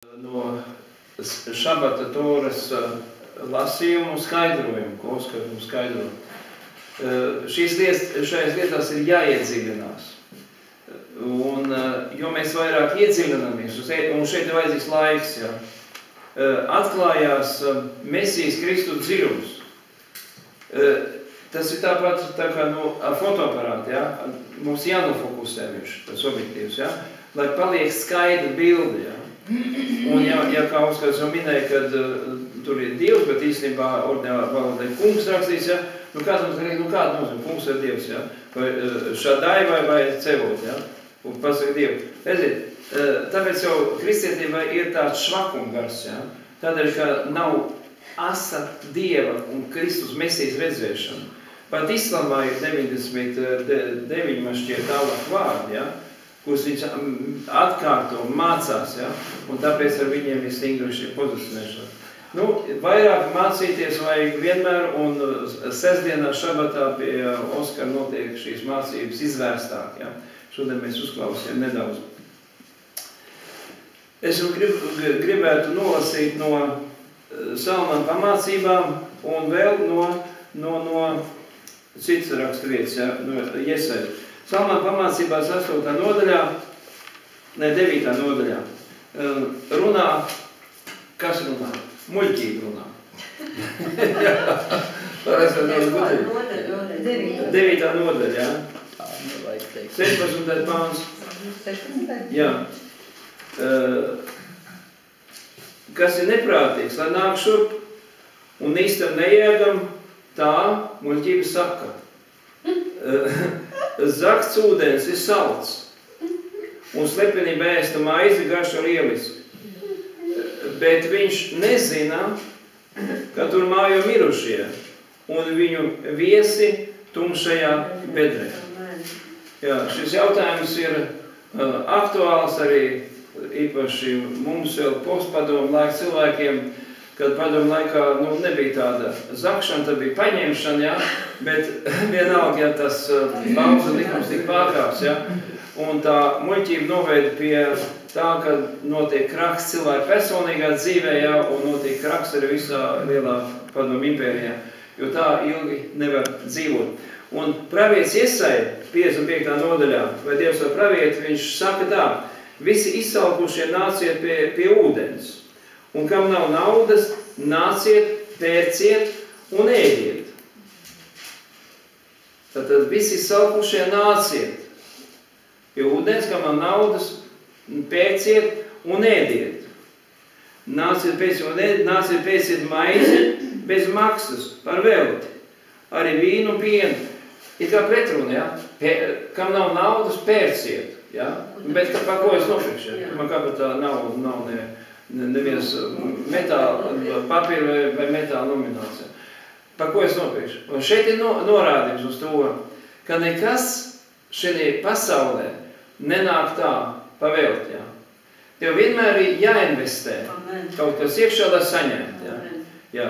No šabata Toras lasījumu skaidrojumu, ko Oskar mums skaidro. Šajās lietās ir jāiedziļinās. Un, jo mēs vairāk iedziļināmies, un šeit ir vajadzīgs laiks, ja, atklājās Mesijas Kristus dziļums. Tas ir tāpat tā kā ar fotoaparātu, ja, mums jānofokusē viņš, tas objektīvs, ja, lai paliek skaidra bilde, ja. Un ja kā Oskars jau minēja, kad tur ir Dievs, bet īstenībā ordinālā valodā ir kungs rakstīs, ja, kāds mums ir, kāda nozīme, kungs ir Dievs, ja, vai šādai vai cevot, ja, un pasaka Dievu. Redziet, tāpēc jau kristietībai ir tāds švakungars, ja, tādēļ, ka nav asa Dieva un Kristus Mesijas redzēšana. Pat islamā ir 99 man šķiet tālāk vārdi, ja, kurus viņš atkārto, mācās, ja, un tāpēc ar viņiem ir stingruši pozicionēšana. Vairāk mācīties vajag vienmēr, un sestdienā šabatā pie Oskara notiek šīs mācības izvērstāk, ja. Šodien mēs uzklausījām nedaudz. Es gribētu nolasīt no Salmāna pamācībām un vēl no citas raksturvietas, ja, no Jesaja. Salmāna pamācībās 8. nodaļā, 9. nodaļā, runā, kas runā? Muļķīgi runā. Jā, tā esmu daudz gudrīgi. 9. nodaļā, jā. 16. pāns. Jā. Kas ir neprātīgs, lai nāk šurp un īstam neiegam, tā muļķība saka. Zakts ūdens ir salds, un slepenība ēsta maizi garšo lieliski. Bet viņš nezina, ka tur mājo mirušie, un viņu viesi tumšajā bedrē. Jā, šis jautājums ir aktuāls arī īpaši mums vēl postpadomu laika cilvēkiem, kad padomu laikā nebija tāda zakšana, tad bija paņemšana, ja, bet vienalga, ja tas bauza likums tika pārkāps, ja, un tā muļķība noveida pie tā, ka notiek kraks cilvēku personīgā dzīvē, ja, un notiek kraks arī visā lielā padomu impērijā, jo tā ilgi nevar dzīvot. Un pravietis Jesaja 55. nodaļā, vai Dievs vai pravieti, viņš saka tā, visi izsalkušie nāciet pie ūdens. Un kam nav naudas, nāciet, pērciet un ēdiet. Tātad visi salkušie nāciet pie ūdens, kam nav naudas, pērciet un ēdiet. Nāciet, pērciet maizi bez maksas par velti. Arī vīnu un pienu. Ir kā pretruna, ja? Kam nav naudas, pērciet. Ja? Bet par ko es nopirkšu? Man kāpēc tā nav neviens metāla, papīra vai metāla nominācija. Par ko es nopirkšu? Un šeit ir norādījums uz to, ka nekas šajā pasaulē nenāk tā pavēlt. Ja? Tev vienmēr ir jāinvestē kaut kas iekšā, lai saņemt. Ja? Ja.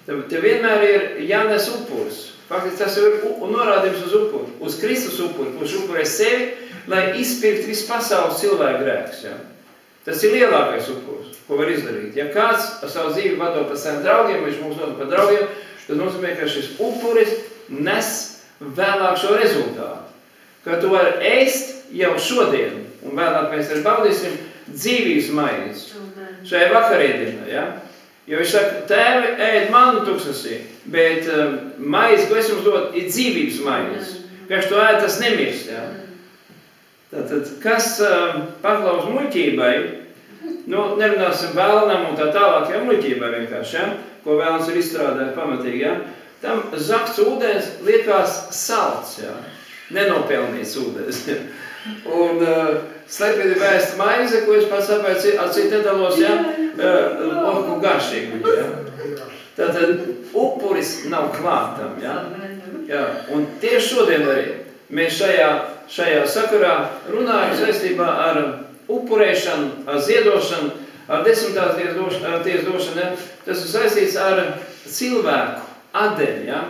Tev vienmēr ir jānes upuris. Faktiski tas ir norādījums uz upuri, uz Kristus upuri, kurš upurē sevi, lai izpirkt visu pasaules cilvēku grēkus. Ja? Tas ir lielākais upuris, ko var izdarīt. Ja kāds ar savu dzīvi vado par saviem draugiem, viņš mums nodod par draugiem, tas nozīmē, ka šis upuris nes vēlāk šo rezultātu. Ka tu vari ēst jau šodien, un vēlāk mēs arī baudīsim dzīvības maizi šajā vakarēdienā. Ja? Jo viņš saka, tēvi, ēd manu tuksnesī, bet maizi, ko es jums dod, ir dzīvības maizi. Kas to ēd, tas nemirst. Ja? Tātad, kas paklaus muļķībai, nerunāsim vēlnam un tā tālāk, ja muļķībai vienkārši, ja? Ko vēlns ir izstrādāt pamatīgi, ja? Tam zakts ūdens liekas salds, ja? Nenopelnīts ūdens. Ja? Un slepeni vēst maize, ko es pats sapēc ar citu nedalos, ja? Ko garšīgi. Ja? Tātad upuris nav klātam, ja? Ja? Un tieši šodien arī mēs šajā sakarā runājam saistībā ar upurēšanu, ar ziedošanu, ar 10. tiesas došanu. Ja? Tas ir saistīts ar cilvēku adeni. Ja?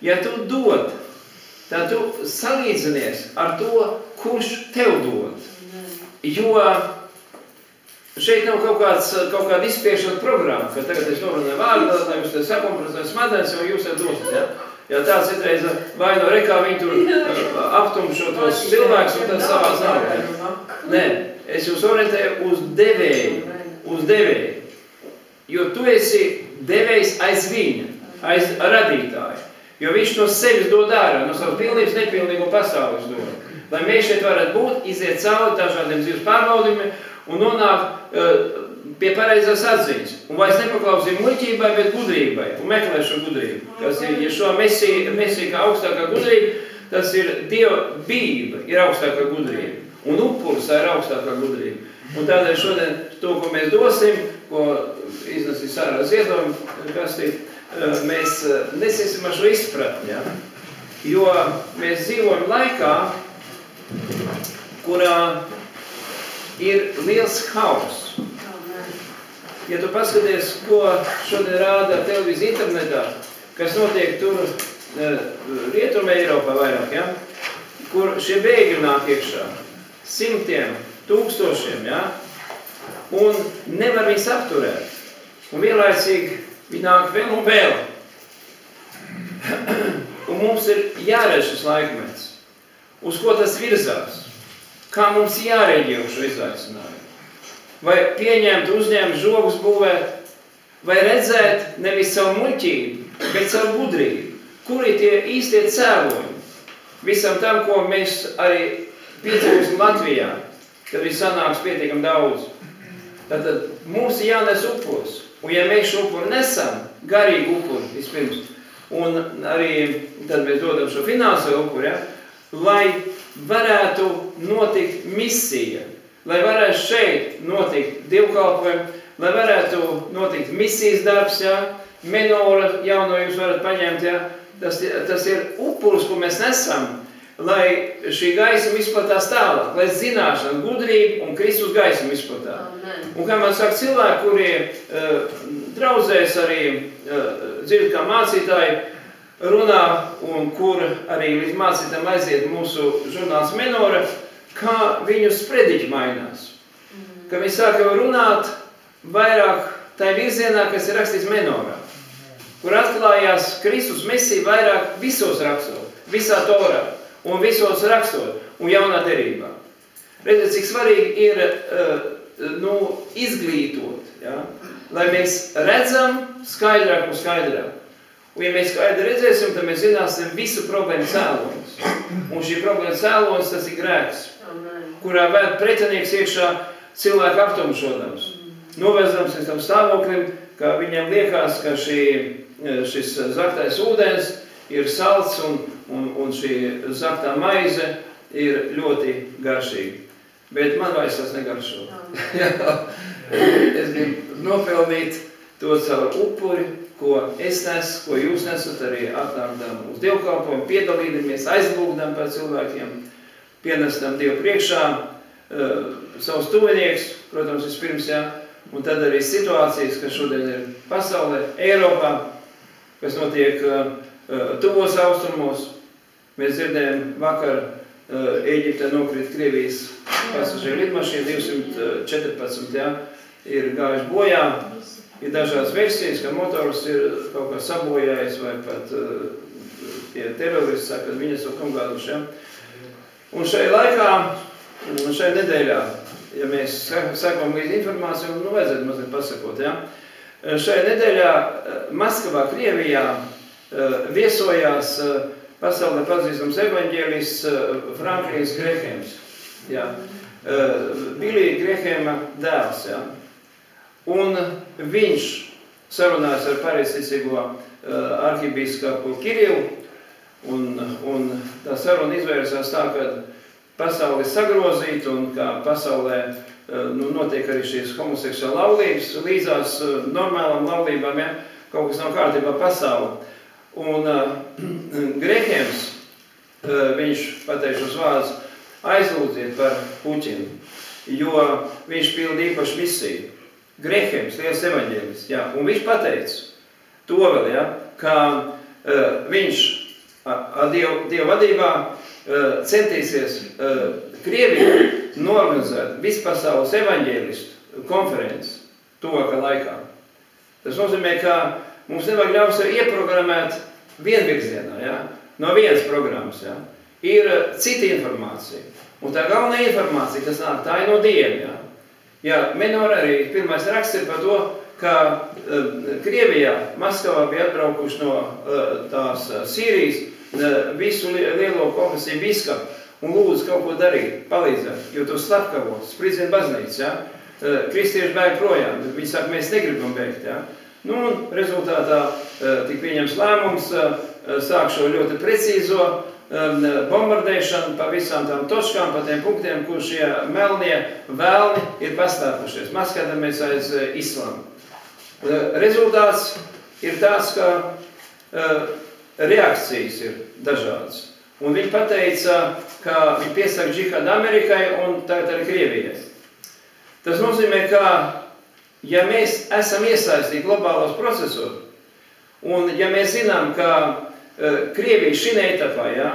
Ja tu dod, tad tu salīdzinies ar to, kurš tev dod. Jo šeit nav kaut kāda izspiešana programma, ka tagad es norunāju vārdu, lai jūs te sakomprotētu smadzenes, jo jūs dosit, ja? Ja tā citreiz vai no rekā viņi tur aptumšo tos cilvēkus un tad savās nav. Nē, es jūs orientēju uz devēju. Jo tu esi devējs aiz viņa, aiz radītāja. Jo viņš no sevis dod ārā, no savas pilnības nepilnīgo pasaules dod. Lai mēs šeit varētu būt, iziet cauri dažādiem dzīves pārbaudījumiem un nonāk pie pareizās atziņas. Un vairs nepaklausīt muļķībai, bet gudrībai un meklēšanu gudrību. Kas ir, ja šo mesiju kā augstākā gudrība, tas ir Dieva bība, ir augstākā gudrība. Un upuris ir augstākā gudrība. Un tādēļ šodien to, ko mēs dosim, ko iznesīs ārā ziedojumu kastī, mēs nesiesim ar šo izpratni, ja? Jo mēs dzīvojam laikā, kurā ir liels hauss. Ja tu paskaties, ko šodien rāda televīzija internetā, kas notiek tur Rietumē Eiropā vairāk, ja? Kur šie bēgļi nāk iekšā, simtiem, tūkstošiem, ja? Un nevar viņus apturēt. Un vienlaicīgi viņi nāk vēl un vēl. Un mums ir jāredz šis laikmets. Uz ko tas virzās? Kā mums jārēģē uz šo izaicinājumu? Vai pieņemt, uzņemt, žogus būvēt, vai redzēt nevis savu muļķību, bet savu gudrību? Kur ir tie īstie cēloņi? Visam tam, ko mēs arī piedzīvosim Latvijā, kad ir sanāks pietiekami daudz. Tātad mums ir jānes upuris. Un ja mēs šo upuri nesam, garīgu upuri vispirms, un arī tad mēs dodam šo finansiālo upuri, ja, lai varētu notikt misija, lai varētu šeit notikt dievkalpojumi, lai varētu notikt misijas darbs, ja, menora jauno jūs varat paņemt, ja, tas ir upuris, ko mēs nesam, lai šī gaisma izplatās tālāk, lai zināšana, gudrība un Kristus gaisma izplatās. Un kā man saka cilvēki, kuri draudzēs arī dzird kā mācītāji, runā un kur arī līdz mācītājiem aiziet mūsu žurnāls Menora, kā viņu sprediķi mainās. Ka viņi sāka runāt vairāk tajā virzienā, kas ir rakstīts Menorā, kur atklājās Kristus mesija vairāk visos rakstot, visā Torā un visos rakstot un jaunā derībā. Redziet, cik svarīgi ir izglītot, ja? Lai mēs redzam skaidrāk un skaidrāk. Un ja mēs skaidri redzēsim, tad mēs zināsim visu problēmu cēloņus. Un šī problēma cēlonis, tas ir grēks, kurā vēd pretinieks iekšā cilvēku aptumšodams. Novēzdams tam stāvoklim, ka viņam liekas, ka šis zaktais ūdens ir salds un šī zaktā maize ir ļoti garšīga. Bet man vairs tas negaršo. Es gribu nopelnīt to savu upuri, ko es nesu, ko jūs nesat, arī atnākdam uz dievkalpojumu, piedalīdamies, aizlūgdam par cilvēkiem, pienestam Dievu priekšā, savus tuvinieks, protams, vispirms, jā, un tad arī situācijas, kas šodien ir pasaulē, Eiropā, kas notiek tuvos austrumos. Mēs dzirdējām vakar, Ēģiptē nokrīt Krievijas pasažieru lidmašīna, 214, jā, ir gājuši bojā. Ir dažādas versijas, ka motors ir kaut kā sabojājis vai pat tie teroristi saka, ka viņi esot nomgāduši. Ja? Un šajā laikā, šajā nedēļā, ja mēs sekam līdz informāciju, vajadzētu mazliet pasakot, ja? Šajā nedēļā Maskavā, Krievijā viesojās pasaulē pazīstams evaņģēlists Franklijs Grehems. Ja? Bilija Grehema dēls. Ja? Un viņš sarunājas ar pareizticīgo arhibīskapu Kirilu, un tā saruna izvērsās tā, ka pasauli sagrozīt, un kā pasaulē notiek arī šīs homoseksuāla laulības, līdzās normālām laulībām, ja, kaut kas nav kārtībā pasauli. Un Grehems, viņš pateic šos vārdus, aizlūdziet par Puķinu, jo viņš pilda īpašu misiju. Grehems, liels evaņģēlists, jā, un viņš pateica to vēl, ja, ka viņš ar Dievu vadībā centīsies Krievijā norganizēt vispasaules evaņģēlistu konferences tuvākā laikā. Tas nozīmē, ka mums nevajag ļaut sev ieprogrammēt vienvirzienā, ja? No vienas programmas. Ja? Ir cita informācija. Un tā galvenā informācija, kas nāk, tā ir no Dieva. Ja? Ja, Menor arī pirmais raksts ir par to, ka Krievijā, Maskavā bija atbraukuši no tās Sīrijas visu lielo konfesiju biskapu un lūdzu kaut ko darīt, palīdzēt, jo to slepkavo, spridzina baznīca, ja? Kristieši bēg projām, bet viņi saka, mēs negribam bēgt, ja? Nu, un rezultātā tik pieņems lēmums, sāk šo ļoti precīzo bombardēšanu pa visām tām točkām, pa tiem punktiem, kur šie melnie vēlni ir paslēpušies, maskēdamies aiz islāmu. Rezultāts ir tāds, ka reakcijas ir dažādas. Un viņi pateica, ka viņi piesaka džihādu Amerikai un tagad arī Krievijai. Tas nozīmē, ka, ja mēs esam iesaistīti globālos procesos, un ja mēs zinām, ka Krievija šī etapā, ja,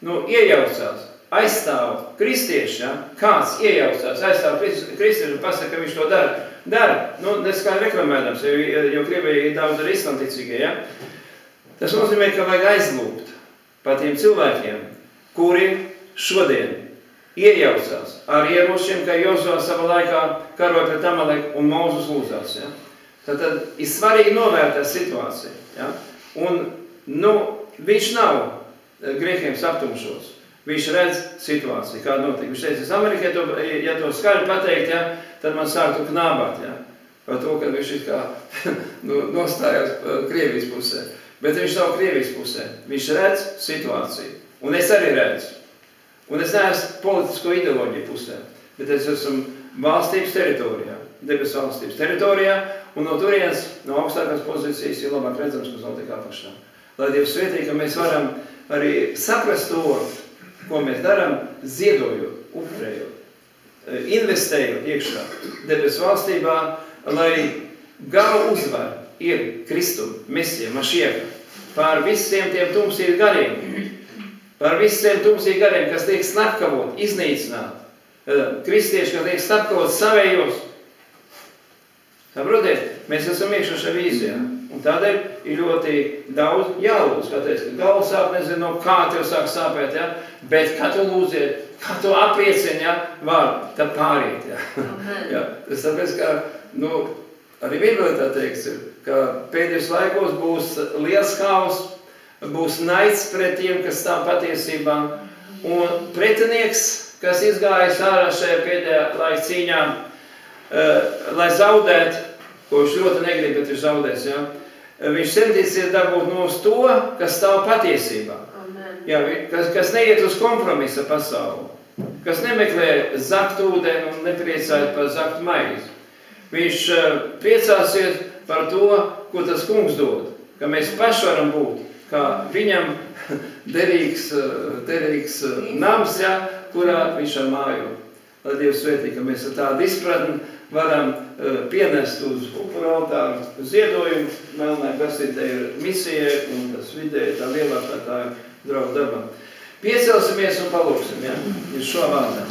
nu, iejaucās, aizstāv kristieši, ja, kāds iejaucās, aizstāv kristieši un pasaka, ka viņš to dara. Nu, tas kā reklamēdams, jo Krievija ir daudz arī islamticīgie, ja. Tas nozīmē, ka vajag aizlūgt par tiem cilvēkiem, kuri šodien iejaucās ar ieročiem, ka Jozua savā laikā karoja pret Amaleku un Mozus lūdzās. Ja? Tad ir svarīgi novērtēt situāciju. Ja? Un, nu, viņš nav grēkiem aptumšos. Viņš redz situāciju, kāda notika. Viņš teica, es Amerikai, ja to skaļi pateikt, ja, tad man sāktu knābāt. Ja? Par to, ka viņš ir kā nostājās Krievijas pusē. Bet viņš nav Krievijas pusē. Viņš redz situāciju. Un es arī redzu. Un es neesmu politisko ideoloģiju pusē. Bet es esmu valstības teritorijā. Debesu valstības teritorijā. Un no turienes, no augstākās pozīcijas, ir labāk redzams, kas notiek apakšā. Lai Dievs svētī, ka mēs varam arī saprast to, ko mēs darām, ziedojot, upurējot, investējot iekšā debesu valstībā, lai galu uzvar ir Kristu, Mesija, Mašieka, pār visiem tiem tumsiem gariem, pār visiem tumsiem gariem, kas tiek slepkavot, iznīcināt, kristieši, kas tiek slepkavot savējos. Saprotiet, mēs esam iekšā šajā vīzijā, un tādēļ ir ļoti daudz jālūdz, kā teiks, ka galva sāp, nezinu, no kā tev sāk sāpēt, ja? Bet kā tu lūdziet, kā tu apliecini, ja? Var, tad pāriet, ja? Ja? Tas tāpēc, ka, nu, arī Bībelē tā teiks, ka pēdējos laikos būs liels haus, būs naids pret tiem, kas stāv patiesībā, un pretinieks, kas izgājas ārā šajā pēdējā laika cīņā, lai zaudētu, ko viņš ļoti negrib, bet viņš zaudēs, ja? Viņš centīsies dabūt nos to, kas stāv patiesībā. Ja, kas neiet uz kompromisa pasauli, kas nemeklē zakt ūdeni un nepriecājas par zakt maizi. Viņš priecāsies par to, ko tas kungs dod, ka mēs paši varam būt, kā viņam derīgs nams, ja, kurā viņš ar māju. Lai Dievs svētī, ka mēs ar tādu izpratni varam pienest uz upura altāru ziedojumu. Melnai kastītē ir misijai, un tas vidēji tā lielākā tā ir draugu darbā. Piecelsimies un palūksim, ja, ir šo vārdā.